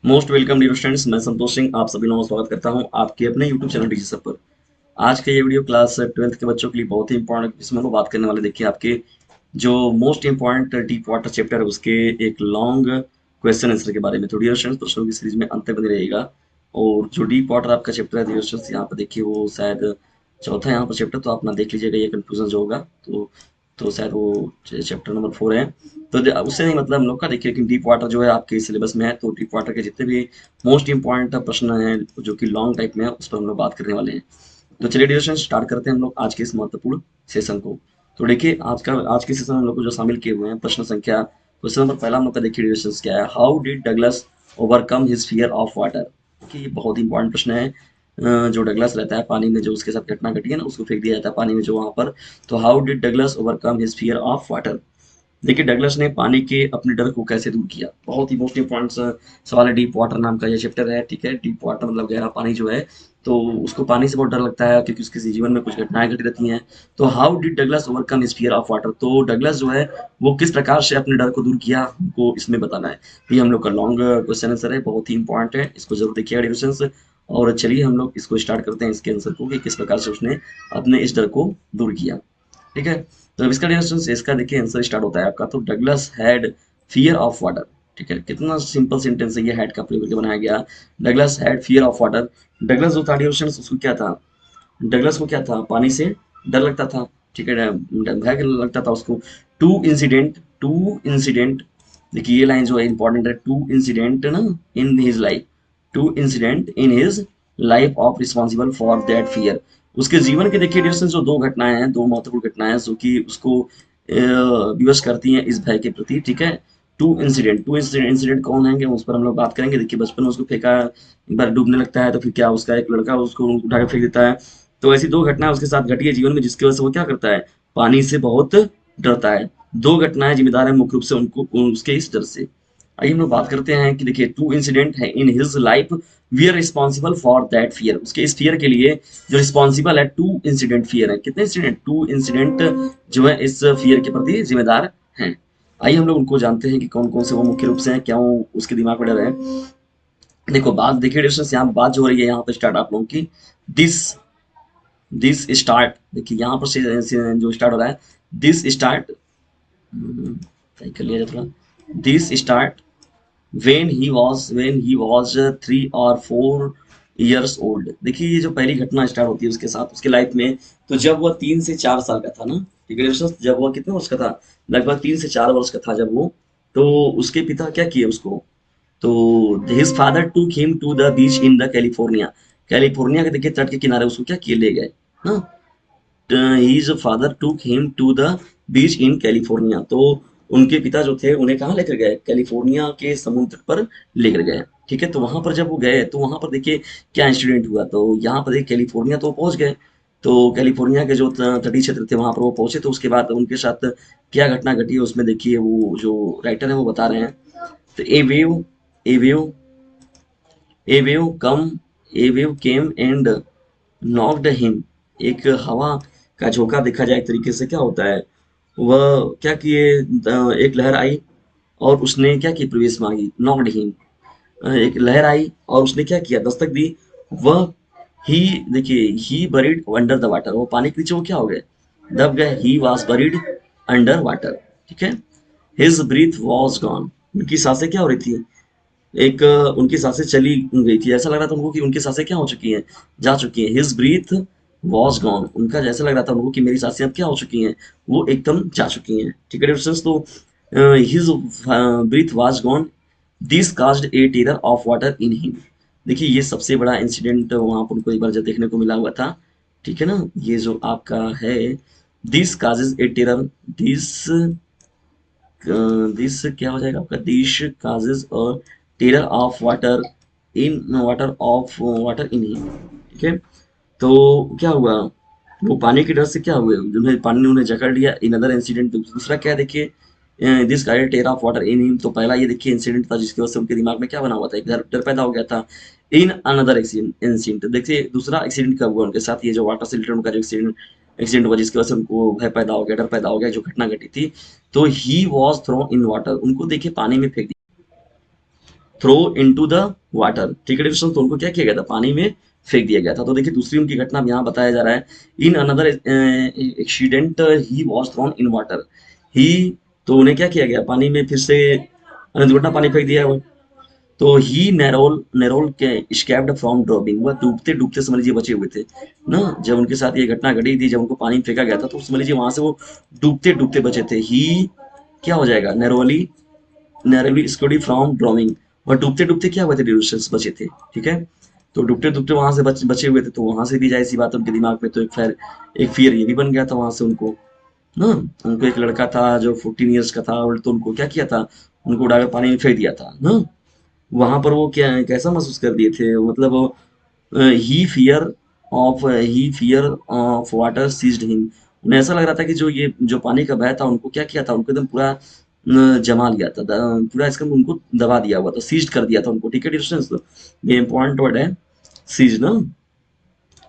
Most welcome dear students. मैं संतोष सिंह आप सभी लोगों का स्वागत करता हूं आपके अपने यूट्यूब चैनल टीचर पर। आज का ये वीडियो क्लास 12th के बच्चों के लिए बहुत ही इंपॉर्टेंट, इसमें हम लोग बात करने वाले देखिए आपके जो most important deep water chapter है उसके एक लॉन्ग क्वेश्चन आंसर के बारे में। तो डियर स्टूडेंट्स प्रश्नों की सीरीज में अंत तक बने रहेगा। और जो डीप वाटर आपका चैप्टर है डियर स्टूडेंट्स, यहाँ पर देखिए वो शायद चौथा यहाँ पर चैप्टर, तो आप ना देख लीजिएगा ये कंफ्यूजन जो होगा। तो शायद वो चैप्टर नंबर 4 है। तो उससे नहीं मतलब हम लोग का देखिए, लेकिन डीप वाटर जो है आपके सिलेबस में है, तो डीप वाटर के जितने भी मोस्ट इंपॉर्टेंट प्रश्न हैं जो कि लॉन्ग टाइप में है उस पर हम लोग बात करने वाले हैं। तो चलिए डिस्कशन स्टार्ट करते हैं हम लोग आज के इस महत्वपूर्ण सेशन को। तो देखिए आज के सेशन में हम लोग को जो शामिल किए हुए हैं प्रश्न संख्या, क्वेश्चन नंबर पहला हम लोग का देखिए डिस्कशन क्या है। How did Douglas overcome his fear of water. कि ये बहुत ही इंपॉर्टेंट प्रश्न है। जो डगलस रहता है पानी में, जो उसके साथ घटना घटी है ना, उसको फेंक दिया जाता है पानी में जो वहां पर। तो how did Douglas overcome his fear of water. देखिए डगलस ने पानी के अपने डर को कैसे दूर किया, बहुत ही मोस्ट इंपॉर्टेंट सवाल है। डीप वाटर नाम का ये चैप्टर है, ठीक है। डीप वाटर मतलब गहरा पानी जो है, तो उसको पानी से बहुत डर लगता है क्योंकि उसके जीवन में कुछ घटनाएं घटी रहती हैं। तो how did Douglas overcome his fear of water, तो डगलस जो है वो किस प्रकार से अपने डर को दूर किया, हमको इसमें बताना है। ये हम लोग का लॉन्ग क्वेश्चन आंसर है, बहुत ही इंपॉर्टेंट है, इसको जरूर देखिएगा डिविजन। और चलिए हम लोग इसको स्टार्ट करते हैं इसके आंसर को कि किस प्रकार से उसने अपने इस डर को दूर किया, ठीक है। तो अब इसका डिस्टेंस इसका देखिए आंसर स्टार्ट होता है आपका। तो Douglas had fear of water, ठीक है। कितना सिंपल सेंटेंस है, ये हैड का प्रयोग करके बनाया गया। Douglas had fear of water. Douglas जो था डिस्टेंस उसको क्या था, डगलस को क्या था, पानी से डर लगता था, ठीक है। भय लगता था उसको। टू इंसिडेंट देखिए ये लाइन जो है इंपॉर्टेंट है। टू इंसिडेंट ना in his life, two incident in his life of responsible for that fear. उसके जीवन के देखिए डिस्टेंस जो दो घटनाएं हैं, दो महत्वपूर्ण घटनाएं हैं जो कि उसको विवश करती हैं इस भय के प्रति, ठीक है। टू इंसिडेंट कौन है उस पर हम लोग बात करेंगे। देखिए बचपन में उसको फेंका, एक बार डूबने लगता है तो फिर क्या उसका एक लड़का उसको उठा के फेंक देता है। तो ऐसी दो घटनाएं उसके साथ घटी है जीवन में, जिसकी वजह से वो क्या करता है, पानी से बहुत डरता है। दो घटनाएं जिम्मेदार है मुख्य रूप से उनको उसके इस डर से। आइए हम लोग बात करते हैं कि देखिए टू इंसिडेंट है in his life we are responsible for that fear. उसके इस फियर के लिए जो रिस्पॉन्सिबल है, टू इंसिडेंट फियर है। कितने इंसिडेंट, टू इंसिडेंट जो है इस फियर के प्रति जिम्मेदार हैं। आइए हम लोग उनको जानते हैं कि कौन कौन से वो मुख्य रूप से हैं, क्या वो उसके दिमाग में डर है। देखो बात देखिए डिस्टेंस, यहाँ बात जो हो रही है यहाँ पे स्टार्ट आप लोगों की। दिस दिस स्टार्ट, देखिए यहाँ पर से जो स्टार्ट हो रहा है, दिस स्टार्ट, सही कर लिया जाए थोड़ा। This start when he was 3 or 4 years old। देखिए ये जो पहली घटना स्टार्ट होती है उसके साथ उसके लाइफ में, तो जब वह 3 से 4 साल का था ना, ठीक है दोस्तों। जब वह कितने वर्ष का था, लगभग 3 से 4 वर्ष का था जब वो। तो उसके पिता क्या किए उसको, तो his father took him to the beach in the California. California के देखिए तट के किनारे उसको क्या किए, ले गए ना। His father took him to the beach in California. तो उनके पिता जो थे उन्हें कहाँ लेकर गए, कैलिफोर्निया के समुद्र पर लेकर गए, ठीक है। तो वहां पर जब वो गए तो वहां पर देखिए क्या इंसिडेंट हुआ। तो यहाँ पर देखिए कैलिफोर्निया तो पहुंच गए। तो कैलिफोर्निया के जो तटीय क्षेत्र थे वहां पर वो पहुंचे, तो उसके बाद उनके साथ क्या घटना घटी है उसमें देखिए वो जो राइटर है वो बता रहे हैं। तो a wave a wave come a wave came and knocked him. एक हवा का झोंका देखा जाए एक तरीके से क्या होता है, वह क्या किए, एक लहर आई और उसने क्या की, प्रवेश मांगी, नॉक्ड हिम। एक लहर आई और उसने क्या किया, दस्तक दी। वह ही देखिए ही बरीड अंडर द वाटर, वो पानी के नीचे वो क्या हो गए, दब गए। He was buried under water, ठीक है। हिज ब्रीथ वॉज गॉन, उनकी सांसें क्या हो रही थी, एक उनकी सांसें चली गई थी। ऐसा लग रहा था उनको कि उनकी सांसें क्या हो चुकी हैं, जा चुकी हैं। हिज ब्रीथ वॉज गॉन, उनका जैसा लग रहा था उनको कि मेरी सांसें अब क्या हो चुकी हैं, वो एकदम जा चुकी हैं, ठीक है डिफरेंस। तो his breath was gone, this caused a terror of water in him. देखिए ये सबसे बड़ा इंसिडेंट वहां पर उनको एक बार जब देखने को मिला हुआ था, ठीक है ना। ये जो आपका है, this causes a terror, this this क्या हो जाएगा आपका, दिस काजेज और terror of water in water in ही, ठीक है। तो क्या हुआ, वो पानी के डर से क्या हुए, उन्हें पानी ने उन्हें जकड़ लिया। इन अदर इंसिडेंट, दूसरा क्या देखिए, this guide tear of water in him. तो पहला ये देखिए इंसिडेंट था जिसकी वजह से उनके दिमाग में क्या बना हुआ था, एक डर डर पैदा हो गया था। इन अनदर इंसिडेंट, देखिए दूसरा एक्सीडेंट कब हुआ उनके साथ, ये जो वाटर से रिलेटेड उनका जो एक्सीडेंट एक्सीडेंट हुआ जिसकी वजह से उनको भय पैदा हो गया, डर पैदा हो गया, जो घटना घटी थी। तो ही वॉज थ्रोन इन वाटर, उनको देखिए पानी में फेंक दिया। थ्रो इनटू द वाटर, ठीक है डिस्टेंस, तो उनको क्या किया गया था, पानी में फेंक दिया गया था। तो देखिए दूसरी उनकी घटना यहाँ बताया जा रहा है, in another accident he was thrown in water, ही, तो उन्हें क्या किया गया, पानी में फिर से दुर्घटना, पानी फेंक दिया हुआ। तो ही नैरोल नैरोल के स्कैप्ड फ्रॉम ड्रॉपिंग, वह डूबते डूबते समझ लीजिए बचे हुए थे ना, जब उनके साथ ये घटना घटी थी, जब उनको पानी में फेंका गया था, तो समझ लीजिए वहां से वो डूबते डूबते बचे थे। ही क्या हो जाएगा, नैरोली नैरोली स्कर्डी फ्रॉम ड्रॉइंग, और डूबते डूबते क्या हुए थे, डिस्टेंस बचे थे, ठीक है। तो डूबते डूबते वहां से बचे हुए थे, तो वहां से भी जाहिर सी बात है, उनके दिमाग में तो एक फियर ये भी बन गया था वहां से उनको ना। उनको एक लड़का था जो 14 ईयर्स का था, और तो उनको क्या किया था, उनको उड़ाकर पानी में फेंक दिया था ना। वहां पर वो क्या कैसा महसूस कर दिए थे, मतलब he fear of water seized him, उन्हें ऐसा लग रहा था कि जो पानी का भय था, उनको क्या किया था, उनको एकदम पूरा जमा लिया था, पूरा इसका उनको दबा दिया हुआ था, सीज्ड कर दिया था उनको, ठीक है डिस्टेंस, ये इंपॉर्टेंट वर्ड है, सीज ना,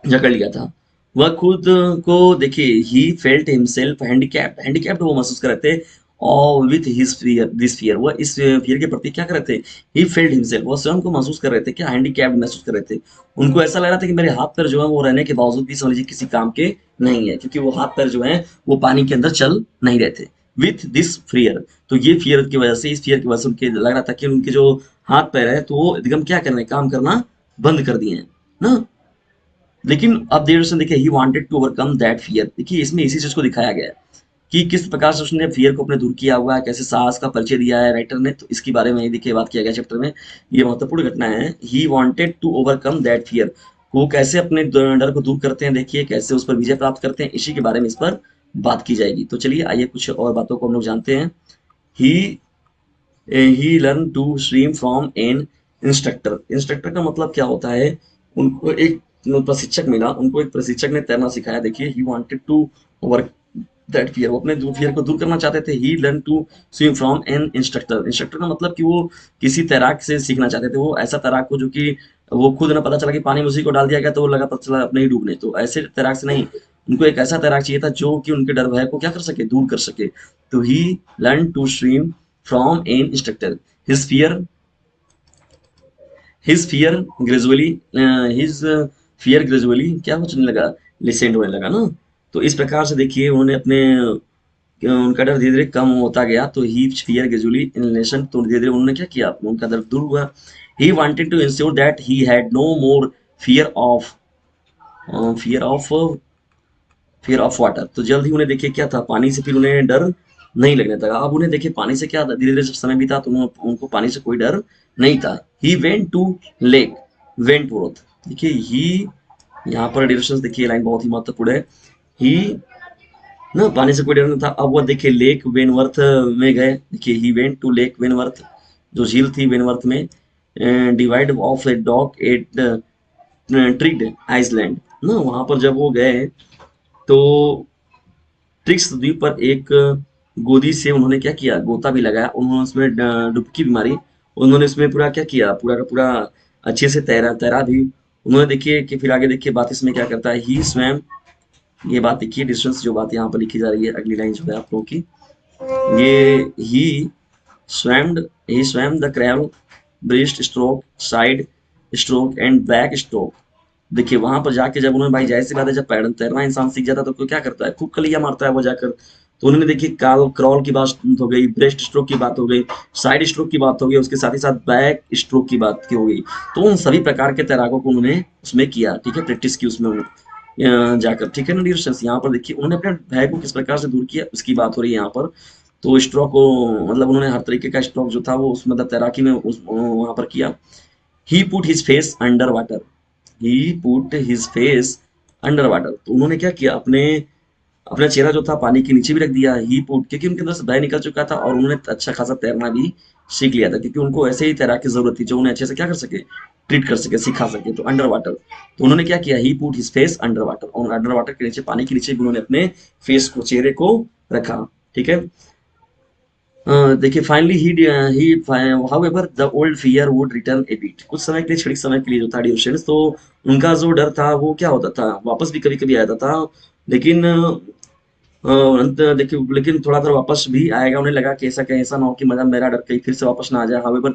जकड़ लिया था। वह खुद को देखिए, he felt himself handicapped, handicapped वो महसूस कर रहे थे, और with his fear, this fear, वह इस फियर के प्रति क्या कर रहे थे, ही फेल्ट हिमसेल्फ, वो स्वयं को महसूस कर रहे थे, क्या हैंडीकैप्ड महसूस कर रहे थे। उनको ऐसा लग रहा था कि मेरे हाथ पैर जो है वो रहने के बावजूद भी समझ लीजिए किसी काम के नहीं है, क्योंकि वो हाथ पैर जो है वो पानी के अंदर चल नहीं रहे थे। विथ दिस फियर, तो ये फियर की वजह से, इस फियर की वजह से उनके लग रहा था कि उनके जो हाथ पैर है तो वो एकदम क्या कर रहे हैं, काम करना बंद कर दिए हैं ना। लेकिन अब देर से देखिए, he wanted to overcome that fear, देखिए इसमें इसी चीज को दिखाया गया है कि किस प्रकार से उसने फियर को अपने दूर किया हुआ है, कैसे साहस का परिचय दिया है राइटर ने, तो इसके बारे में ही देखिए बात किया गया चैप्टर में। ये महत्वपूर्ण घटना है, he wanted to overcome that fear, वो कैसे अपने डर को दूर करते हैं, देखिए कैसे उस पर विजय प्राप्त करते हैं, इसी के बारे में इस पर बात की जाएगी। तो चलिए आइए कुछ और बातों को हम लोग जानते हैं। He he learn to swim from an instructor, instructor का मतलब क्या होता है, उनको एक प्रशिक्षक मिला, उनको एक प्रशिक्षक ने तैरना सिखाया। देखिए he wanted to work that fear, वो अपने फियर को दूर करना चाहते थे। He learn to swim from an instructor, instructor का मतलब कि वो किसी तैराक से सीखना चाहते थे, वो ऐसा तैराक हो जो कि वो खुद ना पता चला कि पानी में उसी को डाल दिया गया तो वो लगा पता चला अपने ही डूबने, तो ऐसे तैराक से नहीं, उनको एक ऐसा तैराक चाहिए था जो कि उनके डर भय को क्या कर सके, दूर कर सके। तो he learn to swim from an instructor. His fear, his fear his fear gradually क्या होने लगा, लिसेंट होने लगा ना। तो इस प्रकार से देखिए उन्होंने अपने उनका डर धीरे धीरे कम होता गया, तो ही फियर ग्रेजुअली इन रिलेशन, तो धीरे धीरे उन्होंने क्या किया, उनका दर्द दूर हुआ। He wanted to ensure that he had no more fear of fear of fear of water, तो जल्द ही उन्हें देखिए क्या था, पानी से फिर उन्हें डर नहीं लगने लगा। अब उन्हें देखिए पानी से क्या, धीरे धीरे जब समय बीता तो उनको पानी से कोई डर नहीं था। He went to lake Wentworth, देखिए ही, यहाँ पर डिरेक्शंस देखिए, लाइन बहुत ही महत्वपूर्ण है। ही ना, पानी से कोई डर नहीं था। अब वह देखिए लेक वेनवर्थ में गए, देखिए he went to lake Wentworth, जो झील थी वेनवर्थ में, divide of a dog at tricked island ना, वहां पर जब वो गए तो ट्रिक्स द्वीप पर एक गोदी से उन्होंने क्या किया, गोता भी लगाया, उन्होंने उसमें डुबकी भी मारी, उन्होंने इसमें पूरा क्या किया, पूरा का पूरा अच्छे से तैरा तैरा भी उन्होंने। देखिए कि फिर आगे देखिए बात इसमें क्या करता है, ही स्वयं, ये बात देखिए डिस्टेंस जो बात यहाँ पर लिखी जा रही है, अगली लाइन जो है आप लोगों की, ये he swammed he swam the crawl breast stroke side stroke and back stroke. देखिए वहां पर जाके जब उन्होंने, भाई जाहिर सी बात है, जब तैरना इंसान सीख जाता है तो क्या करता है, खूब कलिया मारता है वो जाकर। तो उन्होंने देखिए काल क्रॉल की बात हो गई, ब्रेस्ट स्ट्रोक की बात हो गई, साइड स्ट्रोक की बात हो गई, उसके साथ ही साथ बैक स्ट्रोक की बात की हो गई। तो उन सभी प्रकार के तैराकों को उन्होंने उसमें किया, ठीक है, प्रैक्टिस की उसमें जाकर, ठीक है ना डियर स्टूडेंट्स। यहाँ पर देखिए उन्होंने अपने भय को किस प्रकार से दूर किया उसकी बात हो रही है यहाँ पर। तो स्ट्रोक को मतलब उन्होंने हर तरीके का स्ट्रोक जो था वो उस मतलब तैराकी में उस वहां पर किया। He put his face under water, he put his face under water, तो उन्होंने क्या किया, अपने अपना चेहरा जो था पानी के नीचे भी रख दिया। ही पुट, क्योंकि उनके अंदर से भय निकल चुका था और उन्होंने अच्छा खासा तैरना भी सीख लिया था, क्योंकि उनको ऐसे ही तैराक की जरूरत थी जो उन्हें अच्छे से क्या कर सके, ट्रीट कर सके, सिखा सके। तो अंडर वाटर, तो उन्होंने क्या किया, he put his face under water, और अंडर वाटर के नीचे, पानी के नीचे भी उन्होंने अपने फेस को, चेहरे को रखा, ठीक है। देखिए finally he however the old fear would return A bit, कुछ समय के लिए, क्षणिक समय के लिए जो था डियोशेंस, तो उनका जो डर था वो क्या होता था, वापस भी कभी कभी आता था, लेकिन अंत देखिए, लेकिन थोड़ा देर वापस भी आएगा, उन्हें लगा कि ऐसा कहीं ऐसा ना हो कि मतलब मेरा डर कहीं फिर से वापस ना आ जाए। However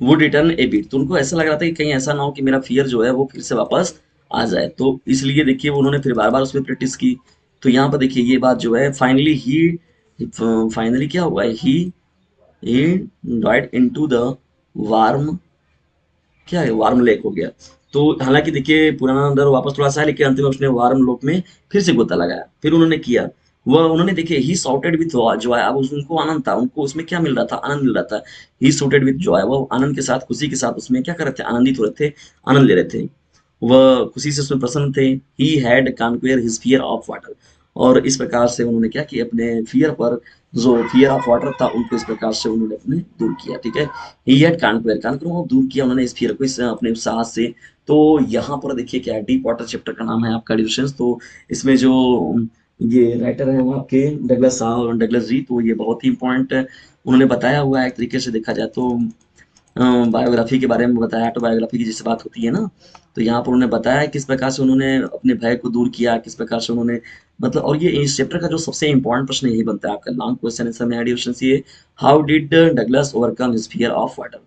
would return a beat, तो उनको ऐसा लग रहा था कि कहीं ऐसा ना हो कि मेरा फियर जो है वो फिर से वापस आ जाए, तो इसलिए देखिए वो उन्होंने फिर बार बार उसमें प्रैक्टिस की। तो यहाँ पर देखिए ये बात जो है फाइनली क्या हुआ, he died into the warm, क्या है, वार्म लेक हो गया। तो हालांकि देखिए पुराना डर वापस थोड़ा सा है, लेकिन अंत में उसने वार्म लोक में फिर से गोता लगाया, फिर उन्होंने किया, वह उन्होंने देखिए ही साउटेड विथ जॉय, अब उनको आनंद था, उनको उसमें क्या मिल रहा था, आनंद मिल रहा था। ही साउटेड विथ जॉय, वो आनंद के साथ, खुशी के साथ उसमें क्या कर रहे थे, आनंदित हो रहे थे, आनंद ले रहे थे, वह खुशी से उसमें प्रसन्न थे। He had conquer his fear of water, और इस प्रकार से उन्होंने क्या किया, अपने फियर पर, जो फियर ऑफ वाटर था उनको इस प्रकार से उन्होंने अपने दूर किया, ठीक है। ही हैड कॉन्क्वेयर, कॉन्क्वेयर को दूर किया उन्होंने इस फियर को, इस अपने साहस से। तो यहाँ पर देखिए क्या है, डीप वाटर चैप्टर का नाम है आपका डिस्कशन। तो इसमें जो ये राइटर है वो आपके डगलस साहब, डगलस जी, तो ये बहुत ही इंपॉर्टेंट उन्होंने बताया हुआ है, एक तरीके से देखा जाए तो बायोग्राफी के बारे में बताया, ऑटोबायोग्राफी की जिससे बात होती है ना, तो यहाँ पर उन्होंने बताया किस प्रकार से उन्होंने अपने भय को दूर किया, किस प्रकार से उन्होंने, मतलब, और ये इस चैप्टर का जो सबसे इंपॉर्टेंट प्रश्न यही बनता है आपका लॉन्ग क्वेश्चन आंसर में एडिशन ये, how did Douglas overcome his fear of water.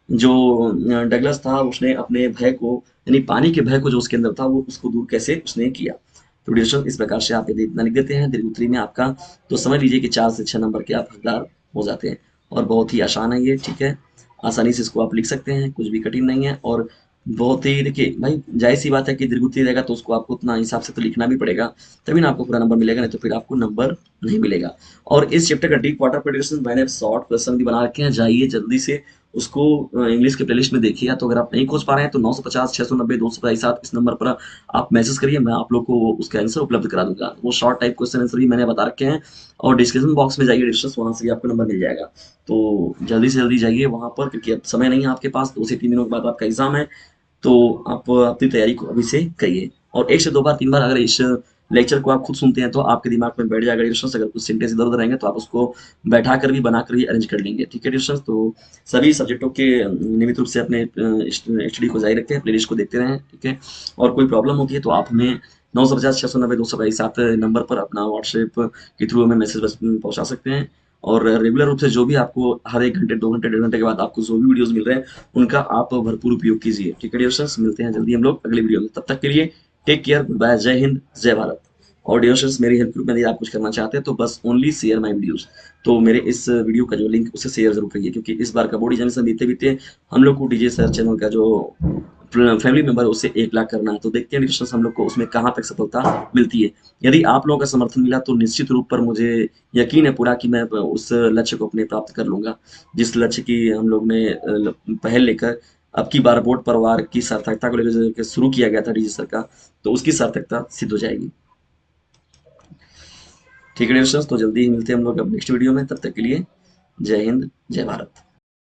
जो डगलस था उसने अपने भय को, यानी पानी के भय को जो उसके अंदर था, वो उसको दूर कैसे उसने किया। तो डिस्कशन इस प्रकार से आप यदि इतना लिख देते हैं दीर्घ उत्तरी में आपका, तो समझ लीजिए कि 4 से 6 नंबर के आप हकदार हो जाते हैं। और बहुत ही आसान है ये, ठीक है, आसानी से इसको आप लिख सकते हैं, कुछ भी कठिन नहीं है। और बहुत ही देखिए भाई, जाहिर सी बात है कि दीर्घ उत्तरी रहेगा तो उसको आपको उतना हिसाब से तो लिखना भी पड़ेगा, तभी ना आपको पूरा नंबर मिलेगा, नहीं तो फिर आपको नंबर नहीं मिलेगा। और इस चैप्टर का डीप वाटर प्रिडिक्शन मैंने शॉर्ट क्वेश्चन भी बना रखे हैं, जाइए जल्दी से उसको इंग्लिश के प्लेलिस्ट में देखिए, या तो अगर आप नहीं खोज पा रहे हैं तो 950 690 227 इस नंबर पर आप मैसेज करिए, मैं आप लोग को उसका आंसर उपलब्ध करा दूंगा। वो शॉर्ट टाइप क्वेश्चन आंसर भी मैंने बता रखे हैं, और डिस्क्रिप्शन बॉक्स में जाइए, डिस्कस वहां से भी आपको नंबर मिल जाएगा। तो जल्दी से जल्दी जाइए वहां पर, क्योंकि अब समय नहीं है आपके पास, 2 से 3 दिनों के बाद आपका एग्जाम है। तो आप अपनी तैयारी को अभी से करिए, और 1 से 2 बार 3 बार अगर इस लेक्चर को आप खुद सुनते हैं तो आपके दिमाग में बैठ जाएगा डिस्कशन। अगर कुछ सेंटेंस इधर उधर रहेंगे तो आप उसको बैठा कर भी, बना कर भी अरेंज कर लेंगे, ठीक है डिस्कशन। तो सभी सब्जेक्टों के नियमित रूप से अपने स्टडी को जारी रखें, प्लेलिस्ट को देखते रहें, ठीक है। और कोई प्रॉब्लम होती है तो आप हमें 950 690 227 नंबर पर अपना व्हाट्सएप के थ्रू हमें मैसेज पहुंचा सकते हैं। और रेगुलर रूप से जो भी आपको हर 1 घंटे 2 घंटे 1.5 घंटे के बाद आपको जो भी वीडियोस मिल रहे हैं उनका आप भरपूर उपयोग कीजिए, ठीक है डियर फ्रेंड्स। मिलते हैं जल्दी हम लोग अगली वीडियो में, तब तक के लिए टेक केयर, गुड बाय, जय हिंद, जय भारत। और डियर फ्रेंड्स, मेरी हेल्प ग्रुप में यदि आप कुछ करना चाहते हैं तो बस ओनली शेयर माय वीडियोस, तो मेरे इस वीडियो का जो लिंक उसे शेयर जरूर करिए, क्योंकि इस बार का बोर्ड एग्जामिनेशन बीते बीते हम लोग को डीजे सर चैनल का जो फैमिली मेंबर उसे 1 लाख करना है, तो देखते हैं डिस्कशन हम लोग को उसमें कहाँ तक सफलता मिलती है। यदि आप लोगों का समर्थन मिला तो निश्चित रूप पर मुझे यकीन है पूरा कि मैं उस लक्ष्य को अपने प्राप्त कर लूंगा, जिस लक्ष्य की हम लोग ने पहल लेकर अब की बार बोर्ड परिवार की सार्थकता को लेकर शुरू किया गया था डीजी सर का, तो उसकी सार्थकता सिद्ध हो जाएगी, ठीक है डिस्कशन। तो जल्दी ही मिलते हैं हम लोग अब नेक्स्ट वीडियो में, तब तक के लिए जय हिंद, जय भारत।